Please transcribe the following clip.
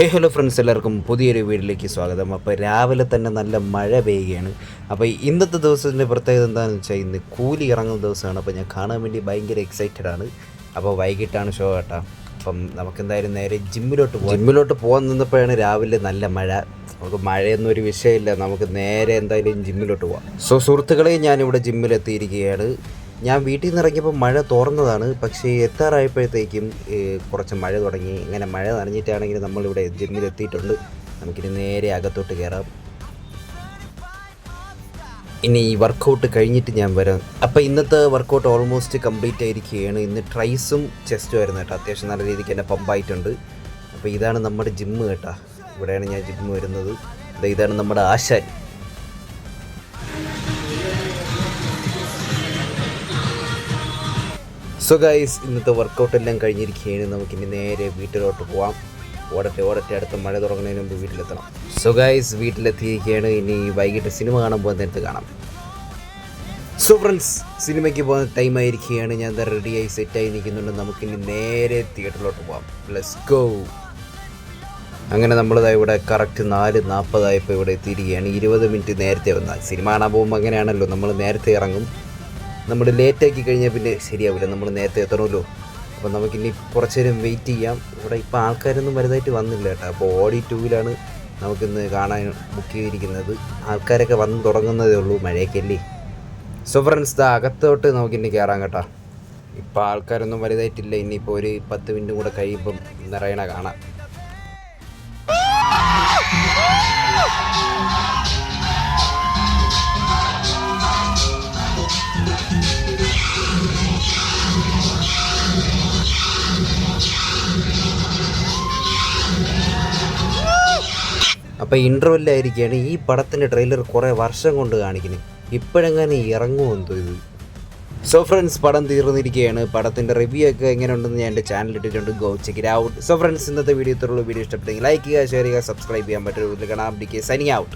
Hello friends, എല്ലാവർക്കും പുതിയൊരു വീഡിയോയിലേക്ക് സ്വാഗതം. അപ്പോൾ രാവിലെ തന്നെ നല്ല മഴ പെയ്യുകയാണ്. അപ്പോൾ ഇന്നത്തെ ദിവസത്തിൻ്റെ പ്രത്യേകത എന്താണെന്ന് വെച്ചാൽ ഇന്ന് കൂലി ഇറങ്ങുന്ന ദിവസമാണ്. അപ്പോൾ ഞാൻ കാണാൻ വേണ്ടി ഭയങ്കര എക്സൈറ്റഡ് ആണ്. അപ്പോൾ വൈകിട്ടാണ് ഷോ കേട്ടോ. അപ്പം നമുക്കെന്തായാലും നേരെ ജിമ്മിലോട്ട് പോകാൻ നിന്നപ്പോഴാണ് രാവിലെ നല്ല മഴ. നമുക്ക് മഴയൊന്നും ഒരു വിഷയമില്ല, നമുക്ക് നേരെ എന്തായാലും ജിമ്മിലോട്ട് പോകാം. സുഹൃത്തുക്കളെ, ഞാനിവിടെ ജിമ്മിലെത്തിയിരിക്കുകയാണ്. ഞാൻ വീട്ടിൽ നിന്ന് ഇറങ്ങിയപ്പോൾ മഴ തോർന്നതാണ്, പക്ഷേ എത്താറായപ്പോഴത്തേക്കും കുറച്ച് മഴ തുടങ്ങി. ഇങ്ങനെ മഴ നനഞ്ഞിട്ടാണെങ്കിൽ നമ്മളിവിടെ ജിമ്മിലെത്തിയിട്ടുണ്ട്. നമുക്കിനി നേരെ അകത്തോട്ട് കയറാം. ഇനി ഈ വർക്കൗട്ട് കഴിഞ്ഞിട്ട് ഞാൻ വരാം. അപ്പോൾ ഇന്നത്തെ വർക്കൗട്ട് ഓൾമോസ്റ്റ് കംപ്ലീറ്റ് ആയിരിക്കുകയാണ്. ഇന്ന് ട്രൈസും ചെസ്റ്റും ആയിരുന്നു കേട്ടോ. അത്യാവശ്യം നല്ല രീതിക്ക് തന്നെ പമ്പായിട്ടുണ്ട്. അപ്പോൾ ഇതാണ് നമ്മുടെ ജിമ്മ് കേട്ടോ. ഇവിടെയാണ് ഞാൻ ജിമ്മ് വരുന്നത്. ഇതാണ് നമ്മുടെ ആശാൻ. സോ ഗൈസ്, ഇന്നത്തെ വർക്കൗട്ട് എല്ലാം കഴിഞ്ഞിരിക്കുകയാണ്. നമുക്കിനി നേരെ വീട്ടിലോട്ട് പോവാം. ഓടട്ടെ അടുത്ത മഴ തുടങ്ങുന്നതിന് മുമ്പ് വീട്ടിലെത്തണം. So guys, വീട്ടിലെത്തിയിരിക്കുകയാണ്. ഇനി വൈകിട്ട് സിനിമ കാണാൻ പോകുന്ന നേരത്ത് കാണാം. സോ ഫ്രണ്ട്സ്, സിനിമയ്ക്ക് പോകുന്ന ടൈം ആയിരിക്കുകയാണ്. ഞാൻ റെഡിയായി സെറ്റായി നിൽക്കുന്നുണ്ട്. നമുക്കിനി നേരെ തിയേറ്ററിലോട്ട് പോവാം. Let's go. അങ്ങനെ നമ്മളിതാ ഇവിടെ കറക്റ്റ് 4:40 ഇവിടെ എത്തിയിരിക്കുകയാണ്. 20 മിനിറ്റ് നേരത്തെ വന്നാൽ സിനിമ കാണാൻ പോകുമ്പോൾ അങ്ങനെയാണല്ലോ, നമ്മൾ നേരത്തെ ഇറങ്ങും. നമ്മൾ ലേറ്റാക്കി കഴിഞ്ഞാൽ പിന്നെ ശരിയാവില്ല, നമ്മൾ നേരത്തെ എത്തണമല്ലോ. അപ്പോൾ നമുക്കിനി കുറച്ച് നേരം വെയിറ്റ് ചെയ്യാം. ഇവിടെ ഇപ്പോൾ ആൾക്കാരൊന്നും വലുതായിട്ട് വന്നില്ല കേട്ടോ. അപ്പോൾ ഓഡിറ്റോറിയത്തിലാണ് നമുക്കിന്ന് കാണാൻ ബുക്ക് ചെയ്തിരിക്കുന്നത്. ആൾക്കാരൊക്കെ വന്ന് തുടങ്ങുന്നതേ ഉള്ളൂ, മഴയൊക്കെ അല്ലേ. സോ ഫ്രണ്ട്സ്, അകത്തോട്ട് നമുക്കിനി കയറാം കേട്ടോ. ഇപ്പോൾ ആൾക്കാരൊന്നും വലുതായിട്ടില്ല. ഇനിയിപ്പോൾ ഒരു 10 മിനിറ്റും കൂടെ കഴിയുമ്പം നിറയണ കാണാം. അപ്പോൾ ഇൻ്റർവെല്ലായിരിക്കുകയാണ്. ഈ പടത്തിൻ്റെ ട്രെയിലർ കുറേ വർഷം കൊണ്ട് കാണിക്കുന്നത്, ഇപ്പോഴെങ്ങനെ ഇറങ്ങുമോ എന്തോ ഇത്. സോ ഫ്രണ്ട്സ്, പടം തീർന്നിരിക്കുകയാണ്. പടത്തിൻ്റെ റിവ്യൂ ഒക്കെ എങ്ങനെ ഉണ്ടെന്ന് ഞാൻ എൻ്റെ ചാനൽ ഇട്ടിട്ടുണ്ട്. Go check it out. So friends, ഇന്നത്തെ വീഡിയോ ഇത്രയുള്ള. വീഡിയോ ഇഷ്ടപ്പെട്ടെങ്കിൽ ലൈക്ക് ചെയ്യുക, ഷെയർ ചെയ്യുക, സബ്സ്ക്രൈബ് ചെയ്യാൻ പറ്റും. കാണാം. Signing out.